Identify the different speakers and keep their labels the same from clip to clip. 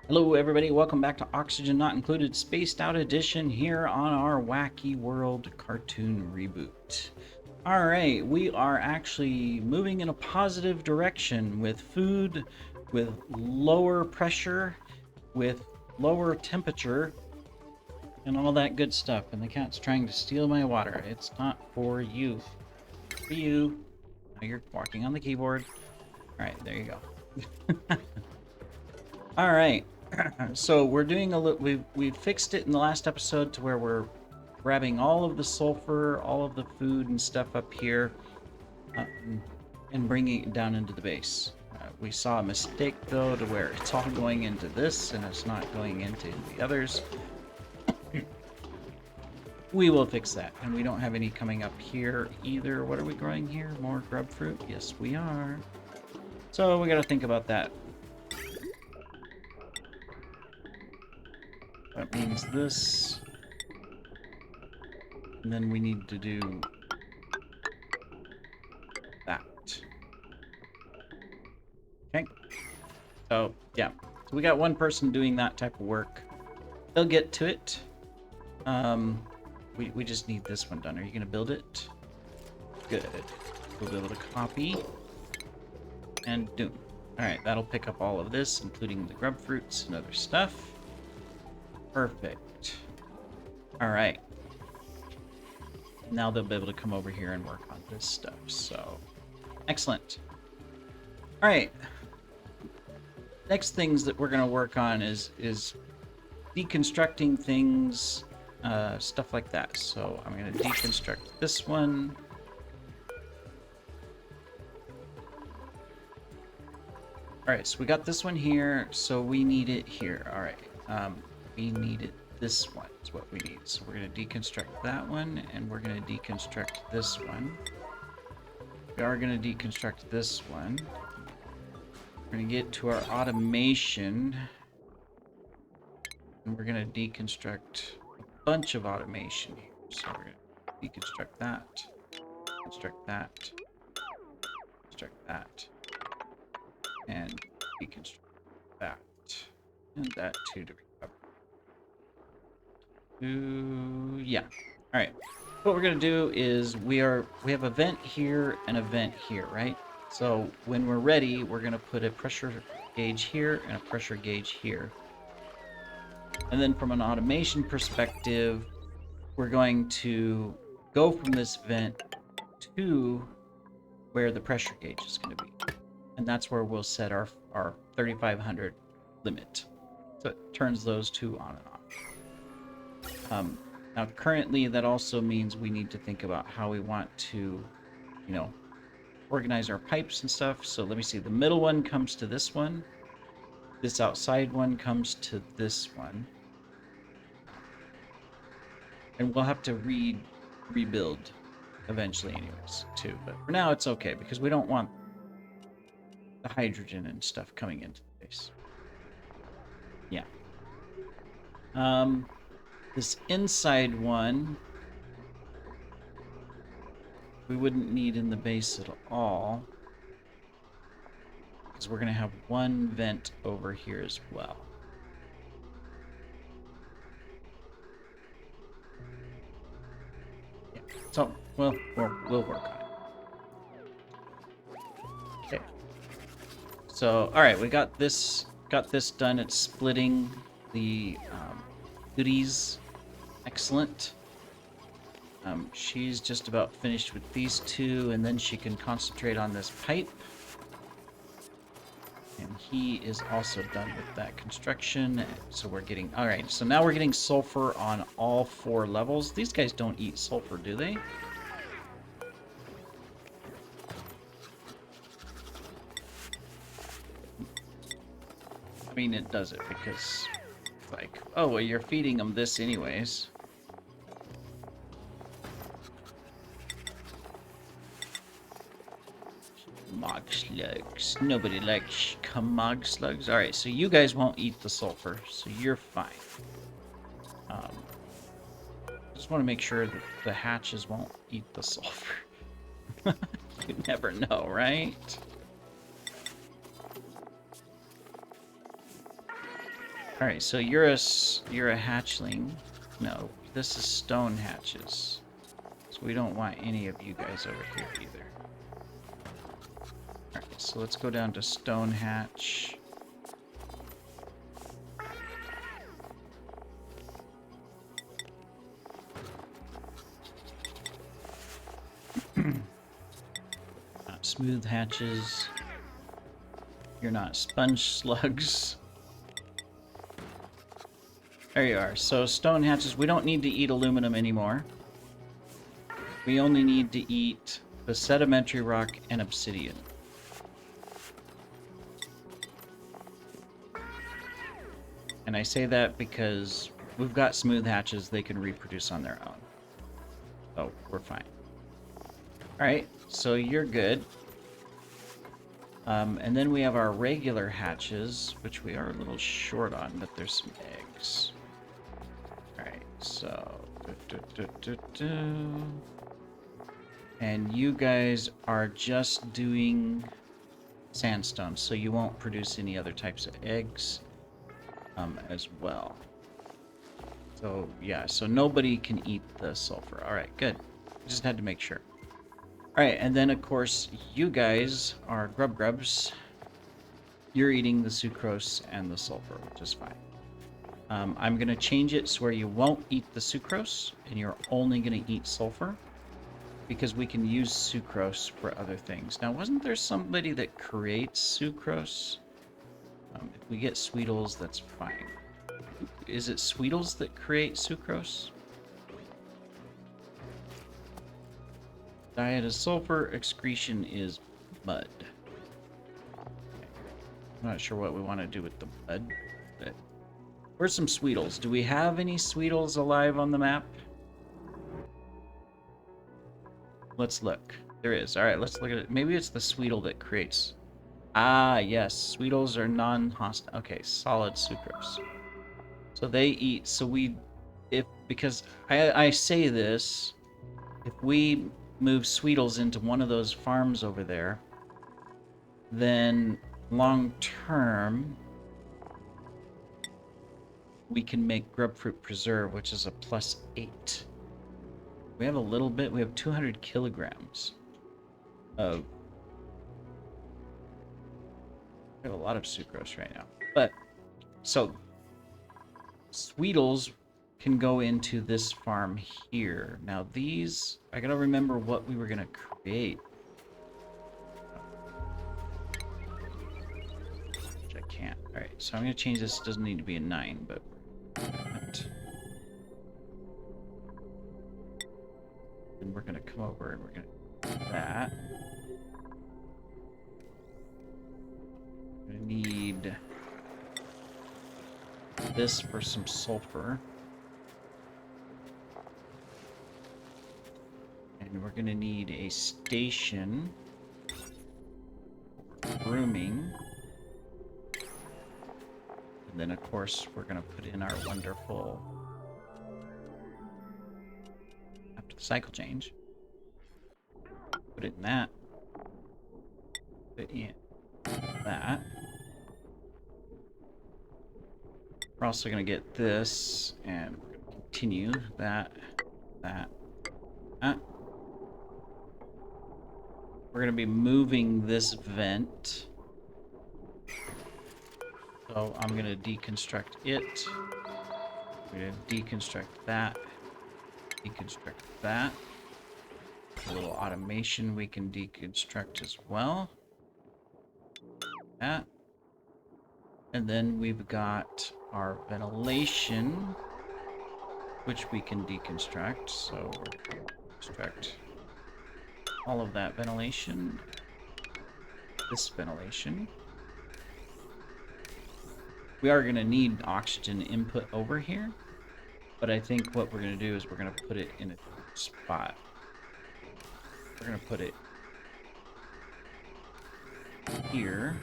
Speaker 1: Hello, everybody. Welcome back to Oxygen Not Included Spaced Out Edition here on our Wacky World cartoon reboot. All right, we are actually moving in a positive direction with food, with lower pressure, with lower temperature, and all that good stuff. And the cat's trying to steal my water. It's not for you. For you. Now you're walking on the keyboard. All right, there you go. All right. So we're doing a little. We fixed it in the last episode to where we're grabbing all of the sulfur, all of the food and stuff up here, and bringing it down into the base. We saw a mistake though, to where it's all going into this and it's not going into the others. We will fix that, and we don't have any coming up here either. What are we growing here? More grub fruit? Yes, we are. So we got to think about that. That means this. And then we need to do that. Okay. So, yeah. So we got one person doing that type of work. They'll get to it. We just need this one done. Are you going to build it? Good. We'll be able to copy. And doom. Alright, that'll pick up all of this, including the grub fruits and other stuff. Perfect. Alright. Now they'll be able to come over here and work on this stuff. So, excellent. Alright. Next things that we're going to work on is deconstructing things, stuff like that. So I'm going to deconstruct this one. Alright, so we got this one here, so we need it here. Alright, we need it. This one is what we need. So we're going to deconstruct that one, and we're going to deconstruct this one. We are going to deconstruct this one. We're going to get to our automation, and we're going to deconstruct a bunch of automation here. So we're going to deconstruct that, construct that, construct that, and deconstruct that, and that too to recover. Yeah. All right. What we're going to do is we have a vent here and a vent here, right? So when we're ready, we're going to put a pressure gauge here and a pressure gauge here. And then from an automation perspective, we're going to go from this vent to where the pressure gauge is going to be. And that's where we'll set our 3500 limit. So it turns those two on and off. Now currently that also means we need to think about how we want to, organize our pipes and stuff. So let me see, the middle one comes to this one. This outside one comes to this one. And we'll have to rebuild eventually anyways too. But for now it's okay because we don't want the hydrogen and stuff coming into the base. Yeah. This inside one we wouldn't need in the base at all, because we're going to have one vent over here as well. Yeah. So, we'll work on it. Okay. So, all right, we got this done. It's splitting the goodies. Excellent. She's just about finished with these two, and then she can concentrate on this pipe. And he is also done with that construction. So we're getting... Alright, so now we're getting sulfur on all 4 levels. These guys don't eat sulfur, do they? I mean, it does it because... Like, oh, well, you're feeding them this anyways. Mog slugs. Nobody likes mog slugs. Alright, so you guys won't eat the sulfur, so you're fine. Just want to make sure that the hatches won't eat the sulfur. You never know, right? All right, so you're a hatchling. No, this is stone hatches. So we don't want any of you guys over here either. All right, so let's go down to stone hatch. Not smooth hatches. You're not sponge slugs. There you are. So stone hatches, we don't need to eat aluminum anymore. We only need to eat the sedimentary rock and obsidian. And I say that because we've got smooth hatches, they can reproduce on their own. So we're fine. Alright, so you're good. And then we have our regular hatches, which we are a little short on, but there's some eggs. Alright, so... And you guys are just doing sandstone, so you won't produce any other types of eggs as well. So, yeah, so nobody can eat the sulfur. Alright, good. Just had to make sure. Alright, and then of course, you guys are grubs. You're eating the sucrose and the sulfur, which is fine. I'm going to change it so where you won't eat the sucrose, and you're only going to eat sulfur, because we can use sucrose for other things. Now, wasn't there somebody that creates sucrose? If we get Sweetles, that's fine. Is it Sweetles that create sucrose? Diet is sulfur, excretion is mud. I'm not sure what we want to do with the mud, but where's some Sweetles? Do we have any Sweetles alive on the map? Let's look. There is. All right, let's look at it. Maybe it's the Sweetle that creates. Ah, yes. Sweetles are non-hostile. Okay, solid sucrose. So they eat. So because I say this, if we move Sweetles into one of those farms over there, then long term we can make grubfruit preserve, which is a +8. We have a little bit. We have 200 kilograms of. We have a lot of sucrose right now. But so Sweetles can go into this farm here. Now these, I gotta remember what we were gonna create. Which I can't. All right, so I'm gonna change this. It doesn't need to be a 9, but. And we're gonna come over and we're gonna do that. We're gonna need this for some sulfur. And we're gonna need a station for grooming. And then of course we're gonna put in our wonderful cycle change. Put it in that. Put in that. We're also going to get this, and we're going to continue that. We're going to be moving this vent. So I'm going to deconstruct it. I'm going to deconstruct that. Deconstruct that. A little automation we can deconstruct as well. That. And then we've got our ventilation, which we can deconstruct. So we're going to extract all of that ventilation. This ventilation. We are going to need oxygen input over here. But I think what we're going to do is we're going to put it in a spot. We're going to put it here.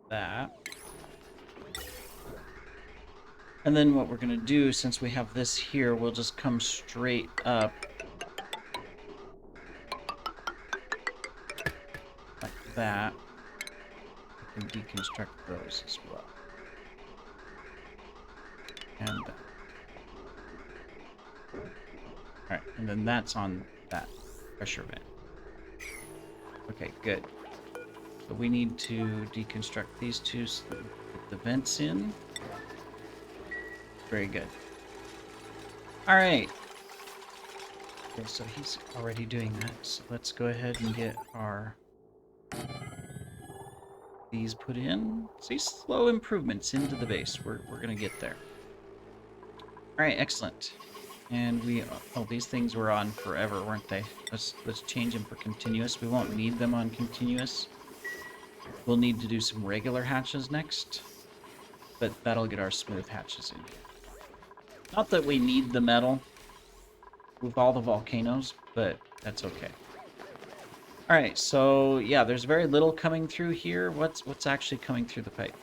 Speaker 1: That. And then what we're going to do, since we have this here, we'll just come straight up like that. We can deconstruct those as well. And alright, and then that's on that pressure vent. Okay, good. So we need to deconstruct these two so that we can put the vents in. Very good. Alright. Okay, so he's already doing that. So let's go ahead and get our these put in. See, slow improvements into the base. We're gonna get there. Alright, excellent. And we these things were on forever, weren't they? Let's change them for continuous. We won't need them on continuous. We'll need to do some regular hatches next, but that'll get our smooth hatches in. Not that we need the metal with all the volcanoes, but that's okay. Alright, so yeah, there's very little coming through here. What's actually coming through the pipe?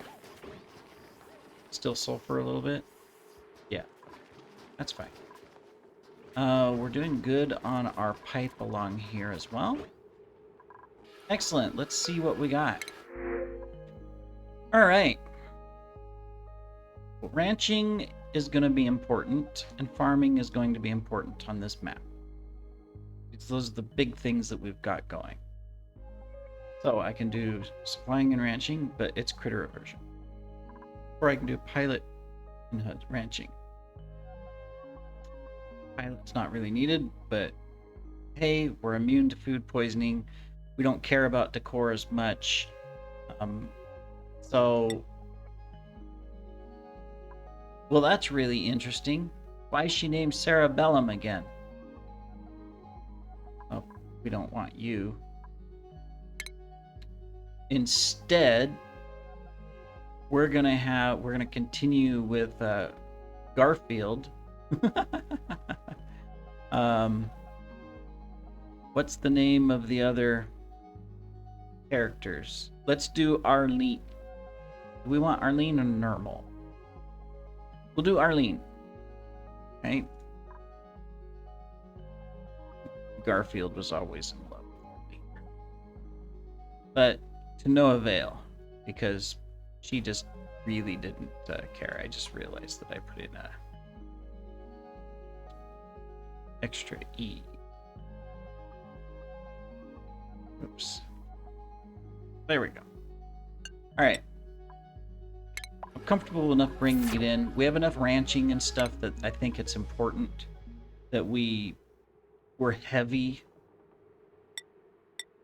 Speaker 1: Still sulfur a little bit? Yeah, that's fine. We're doing good on our pipe along here as well. Excellent, let's see what we got. Alright. Ranching is going to be important, and farming is going to be important on this map. Those are the big things that we've got going. So I can do supplying and ranching, but it's critter aversion. Or I can do pilot and ranching. Pilot's not really needed, but hey, we're immune to food poisoning. We don't care about decor as much. Well, that's really interesting. Why is she named Cerebellum again? Oh, we don't want you. Instead, we're gonna continue with Garfield. What's the name of the other characters? Let's do Arlene. Do we want Arlene or Normal? We'll do Arlene. Right? Garfield was always in love with me. But to no avail, because she just really didn't care. I just realized that I put in a extra E. Oops. There we go. Alright. I'm comfortable enough bringing it in. We have enough ranching and stuff that I think it's important that we're heavy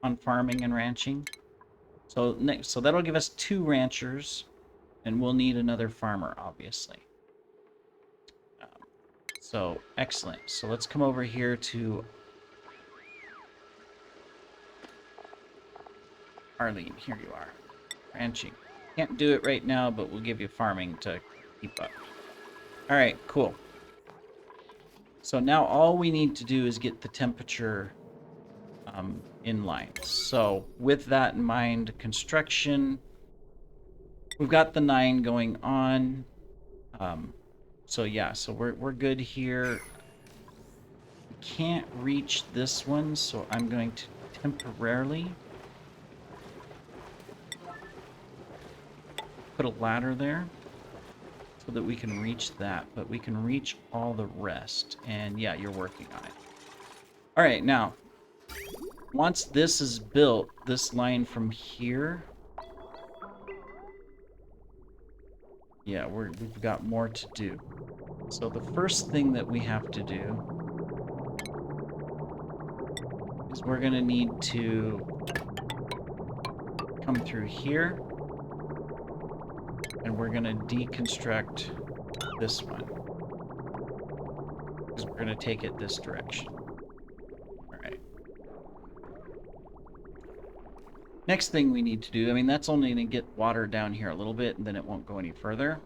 Speaker 1: on farming and ranching. So that'll give us 2 ranchers, and we'll need another farmer, obviously. So excellent. So let's come over here to Arlene. Here you are. Ranching. Can't do it right now, but we'll give you farming to keep up. All right, cool. So now all we need to do is get the temperature in line. So with that in mind, construction, we've got the 9 going on. So yeah, so we're good here. We can't reach this one, so I'm going to temporarily put a ladder there so that we can reach that, but we can reach all the rest. And yeah, you're working on it. All right, now, once this is built, this line from here, yeah, we've got more to do. So the first thing that we have to do is we're going to need to come through here, and we're going to deconstruct this one, because we're going to take it this direction. All right. Next thing we need to do, I mean, that's only going to get water down here a little bit, and then it won't go any further.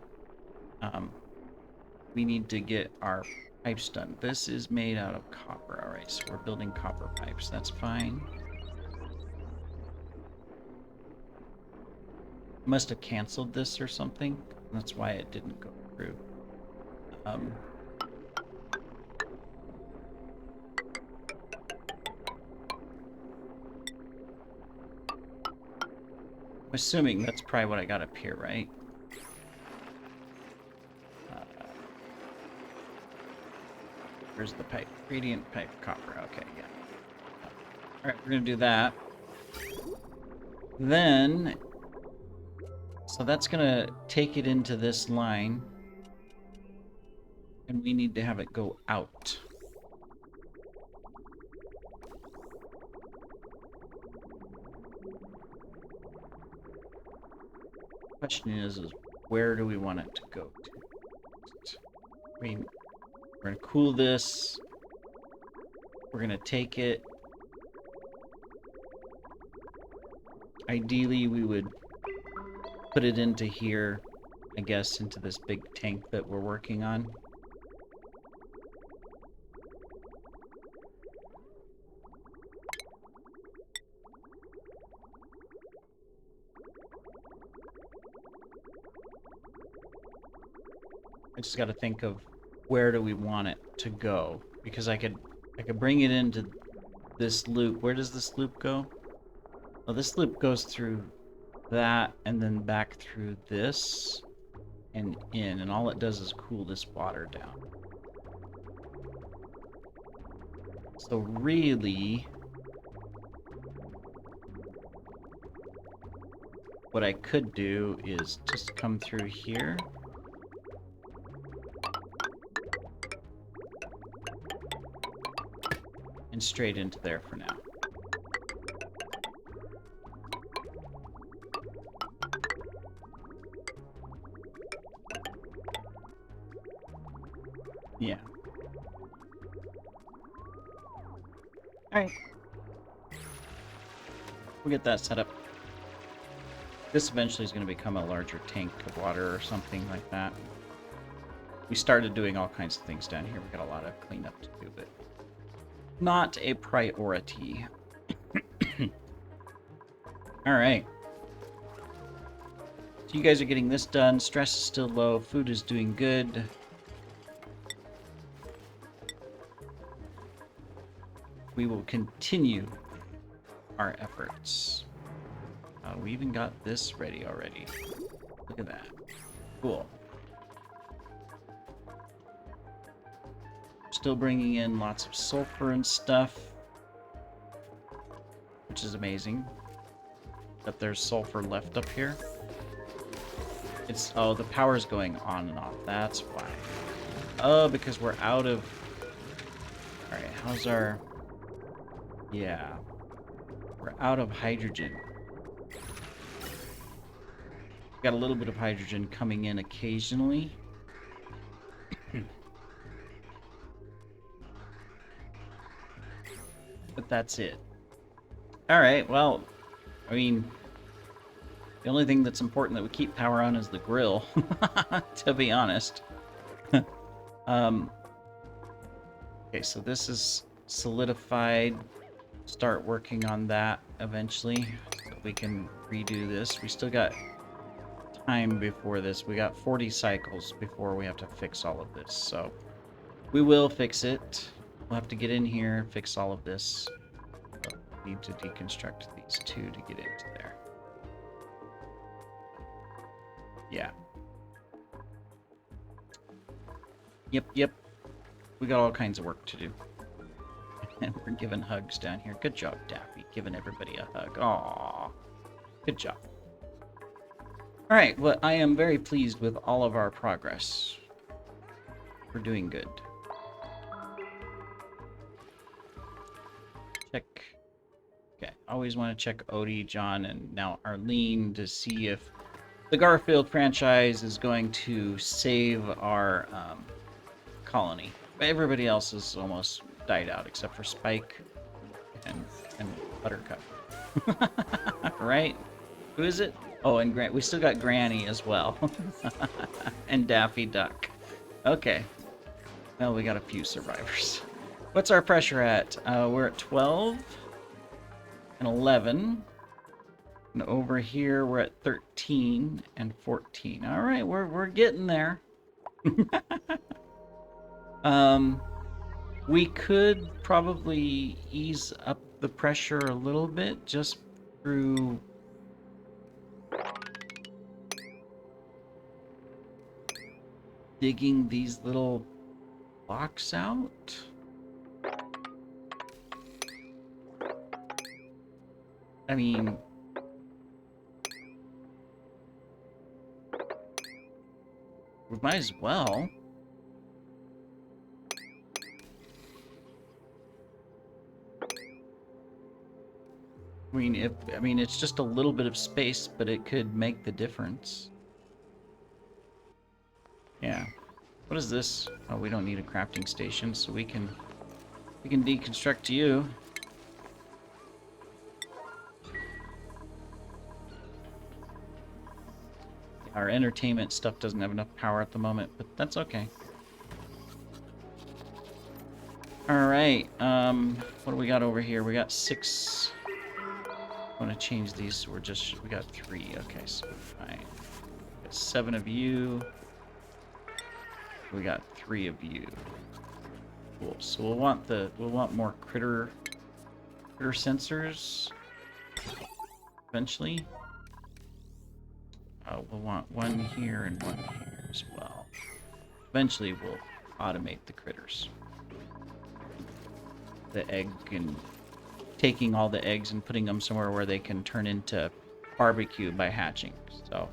Speaker 1: We need to get our pipes done. This is made out of copper. All right, so we're building copper pipes. That's fine. Must have canceled this or something. That's why it didn't go through. Um, I'm assuming that's probably what I got up here, right? Where's the pipe? Radiant pipe copper. Okay, yeah. Alright, we're gonna do that. Then, so that's gonna take it into this line. And we need to have it go out. Question is where do we want it to go to? I mean, we're gonna cool this. We're gonna take it. Ideally, we would put it into here, I guess, into this big tank that we're working on. I just got to think of where do we want it to go, because I could bring it into this loop. Where does this loop go? Well, this loop goes through that and then back through this and in, and all it does is cool this water down. So really, what I could do is just come through here. And straight into there for now. Yeah. Alright. We'll get that set up. This eventually is going to become a larger tank of water or something like that. We started doing all kinds of things down here. We got a lot of cleanup to do, but not a priority. Alright. So you guys are getting this done. Stress is still low. Food is doing good. We will continue our efforts. We even got this ready already. Look at that. Cool. Still bringing in lots of sulfur and stuff, which is amazing that there's sulfur left up here. It's, oh, the power's going on and off. That's why. Oh, because we're out of... Alright, how's our... Yeah. We're out of hydrogen. Got a little bit of hydrogen coming in occasionally. But that's it. Alright, well, I mean, the only thing that's important that we keep power on is the grill, to be honest. Okay, so this is solidified. Start working on that eventually, so we can redo this. We still got time before this. We got 40 cycles before we have to fix all of this, so we will fix it. We'll have to get in here and fix all of this. We need to deconstruct these two to get into there. Yeah. Yep. We got all kinds of work to do. And we're giving hugs down here. Good job, Daffy, giving everybody a hug. Aww. Good job. Alright, well, I am very pleased with all of our progress. We're doing good. Check. Okay, always want to check Odie, John, and now Arlene to see if the Garfield franchise is going to save our colony. But everybody else has almost died out except for Spike and Buttercup. Right? Who is it? Oh, and we still got Granny as well. And Daffy Duck. Okay. Well, we got a few survivors. What's our pressure at? We're at 12 and 11. And over here, we're at 13 and 14. All right, we're getting there. We could probably ease up the pressure a little bit just through digging these little blocks out. I mean, we might as well. I mean, it's just a little bit of space, but it could make the difference. Yeah. What is this? Oh, we don't need a crafting station, so we can deconstruct you. Our entertainment stuff doesn't have enough power at the moment, but that's okay. All right. What do we got over here? We got 6. I want to change these. So we got 3. Okay, so fine. We got 7 of you. We got 3 of you. Cool. So we'll want more critter sensors eventually. We'll want 1 here and 1 here as well. Eventually we'll automate the critters. The egg and taking all the eggs and putting them somewhere where they can turn into barbecue by hatching. So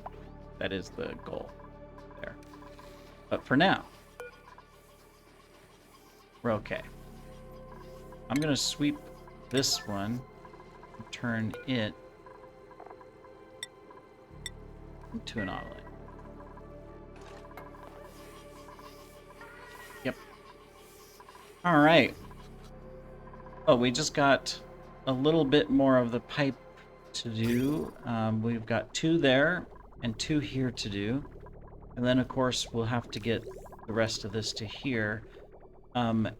Speaker 1: that is the goal there. But for now, we're okay. I'm gonna sweep this one and turn it into an omelet. Yep. All right. Oh, we just got a little bit more of the pipe to do. We've got 2 there and 2 here to do. And then, of course, we'll have to get the rest of this to here. And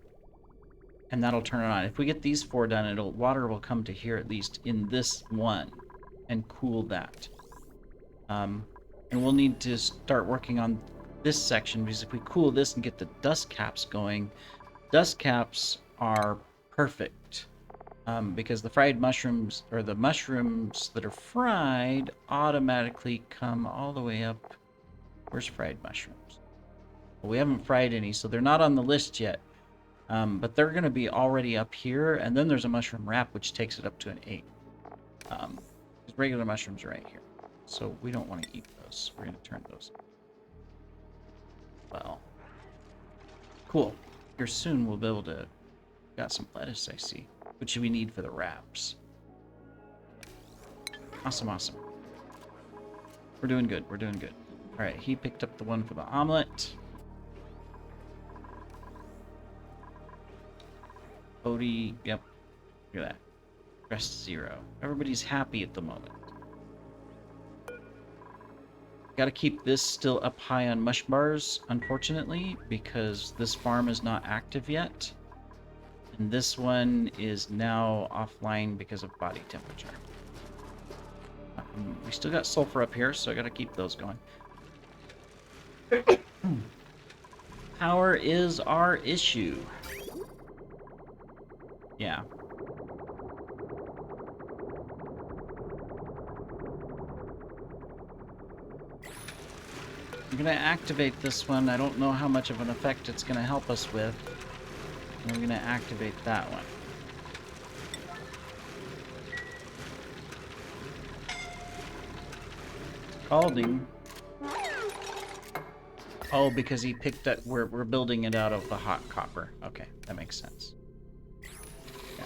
Speaker 1: that'll turn it on. If we get these 4 done, water will come to here at least in this one and cool that. And we'll need to start working on this section, because if we cool this and get the dust caps going, dust caps are perfect. Because the fried mushrooms, or the mushrooms that are fried, automatically come all the way up. Where's fried mushrooms? Well, we haven't fried any, so they're not on the list yet. But they're going to be already up here, and then there's a mushroom wrap, which takes it up to an 8. Because regular mushrooms are right here. So we don't want to eat those. We're going to turn those. Well. Cool. Here soon we'll be able to... Got some lettuce, I see. Which we need for the wraps. Awesome, awesome. We're doing good. We're doing good. Alright, he picked up the one for the omelet. Odie, yep. Look at that. Rest 0. Everybody's happy at the moment. Gotta keep this still up high on mush bars, unfortunately, because this farm is not active yet. And this one is now offline because of body temperature. We still got sulfur up here, so I gotta keep those going. Power is our issue. Yeah. I'm gonna activate this one. I don't know how much of an effect it's gonna help us with. I'm gonna activate that one. Called him. Oh, because he picked up. We're building it out of the hot copper. Okay, that makes sense. Yeah.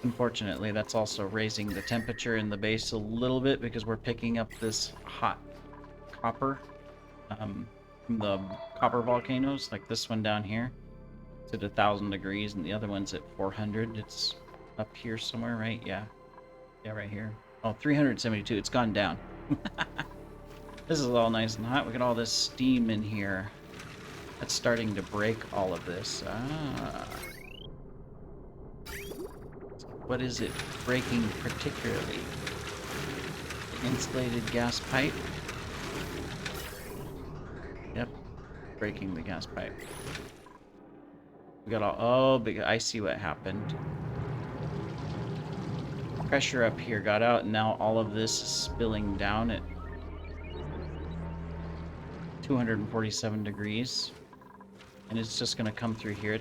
Speaker 1: Unfortunately, that's also raising the temperature in the base a little bit because we're picking up this hot copper from the copper volcanoes, like this one down here. It's at 1,000 degrees, and the other one's at 400. It's up here somewhere, right? Yeah. Yeah, right here. Oh, 372. It's gone down. This is all nice and hot. We got all this steam in here. That's starting to break all of this. Ah. So what is it breaking particularly? The insulated gas pipe? Yep. breaking the gas pipe. We got all... Oh, I see what happened. Pressure up here got out, and now all of this is spilling down at 247 degrees. And it's just going to come through here.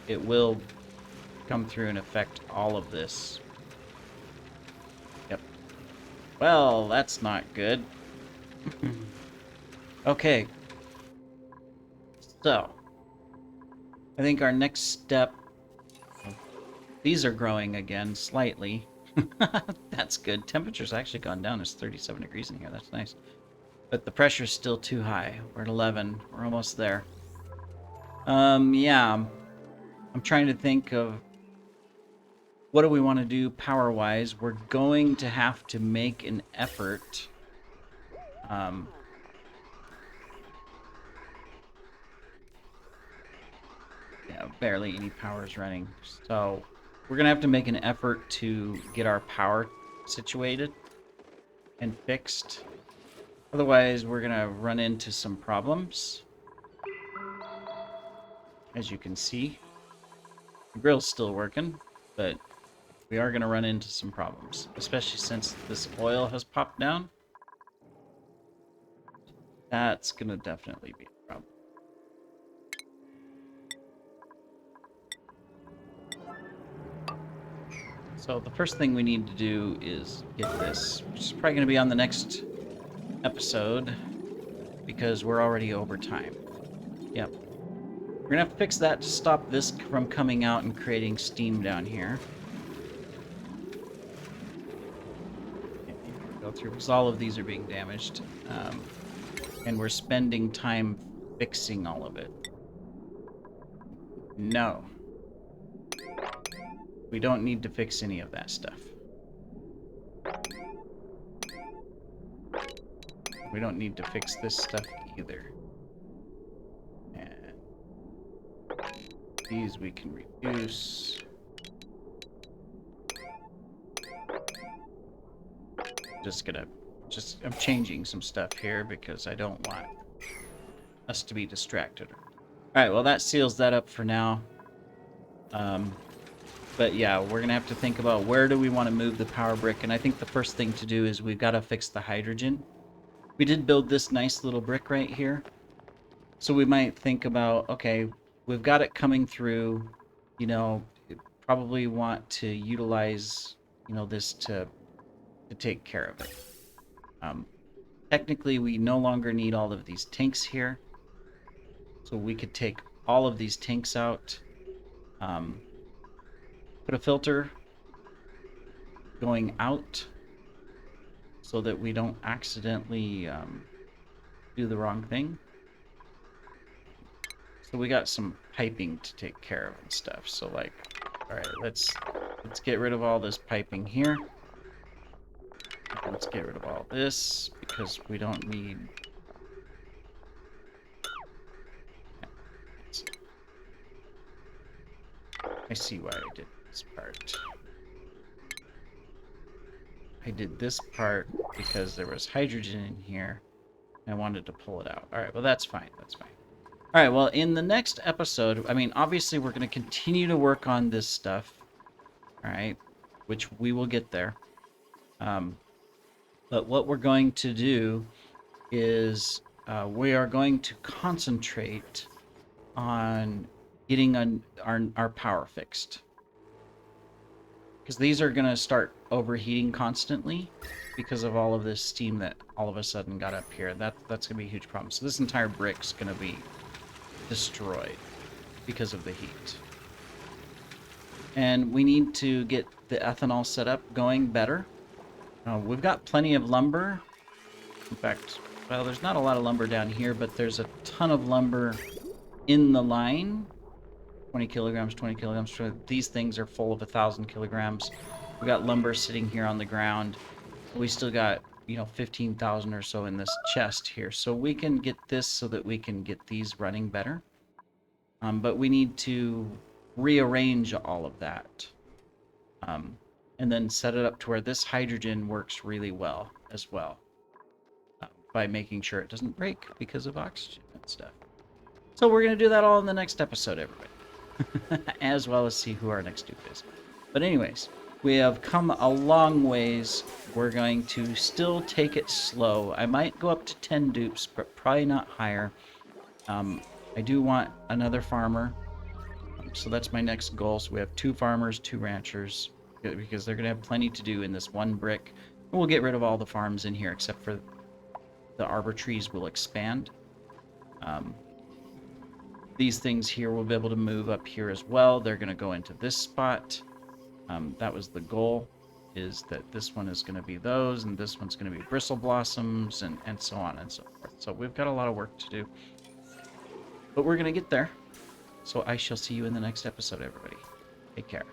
Speaker 1: It will come through and affect all of this. Yep. Well, that's not good. Okay. So, I think our next step... These are growing again, slightly. That's good. Temperature's actually gone down. It's 37 degrees in here. That's nice. But the pressure's still too high. We're at 11. We're almost there. Yeah. I'm trying to think of what do we want to do power-wise. We're going to have to make an effort. Yeah, barely any power is running. So we're going to have to make an effort to get our power situated and fixed. Otherwise, we're going to run into some problems. As you can see, the grill's still working, but we are going to run into some problems, especially since this oil has popped down. That's going to definitely be a problem. So the first thing we need to do is get this, which is probably going to be on the next episode, because we're already over time. Yep. We're going to have to fix that to stop this from coming out and creating steam down here. Go through, because all of these are being damaged. And we're spending time fixing all of it. No. We don't need to fix any of that stuff. We don't need to fix this stuff either. And these we can reduce. I'm changing some stuff here because I don't want us to be distracted. Alright, well that seals that up for now. But yeah, we're gonna have to think about where do we want to move the power brick, and I think the first thing to do is we've got to fix the hydrogen. We did build this nice little brick right here, so we might think about, okay, we've got it coming through, you know, probably want to utilize, you know, this to take care of it. Technically, we no longer need all of these tanks here, so we could take all of these tanks out. Put a filter going out so that we don't accidentally do the wrong thing. So we got some piping to take care of and stuff. So like, all right, let's get rid of all this piping here. Let's get rid of all this because we don't need... I see why I did this part. I did this part because there was hydrogen in here. And I wanted to pull it out. Alright, well that's fine. That's fine. Alright, well in the next episode, I mean, obviously we're going to continue to work on this stuff. Alright, which we will get there. But what we're going to do is we are going to concentrate on getting our power fixed. Because these are going to start overheating constantly because of all of this steam that all of a sudden got up here. That's going to be a huge problem. So this entire brick's going to be destroyed because of the heat. And we need to get the ethanol setup going better. We've got plenty of lumber. In fact, well, there's not a lot of lumber down here, but there's a ton of lumber in the line. 20 kilograms, 20 kilograms. These things are full of 1,000 kilograms. We got lumber sitting here on the ground. We still got, you know, 15,000 or so in this chest here. So we can get this so that we can get these running better. But we need to rearrange all of that. And then set it up to where this hydrogen works really well as well. By making sure it doesn't break because of oxygen and stuff. So we're going to do that all in the next episode, everybody. As well as see who our next dupe is. But anyways, we have come a long ways. We're going to still take it slow. I might go up to 10 dupes, but probably not higher. I do want another farmer. So that's my next goal. So we have 2 farmers, 2 ranchers, because they're going to have plenty to do in this one brick. We'll get rid of all the farms in here, except for the arbor trees will expand. These things here will be able to move up here as well. They're going to go into this spot. That was the goal, is that this one is going to be those, and this one's going to be bristle blossoms, and so on and so forth. So we've got a lot of work to do. But we're going to get there. So I shall see you in the next episode, everybody. Take care.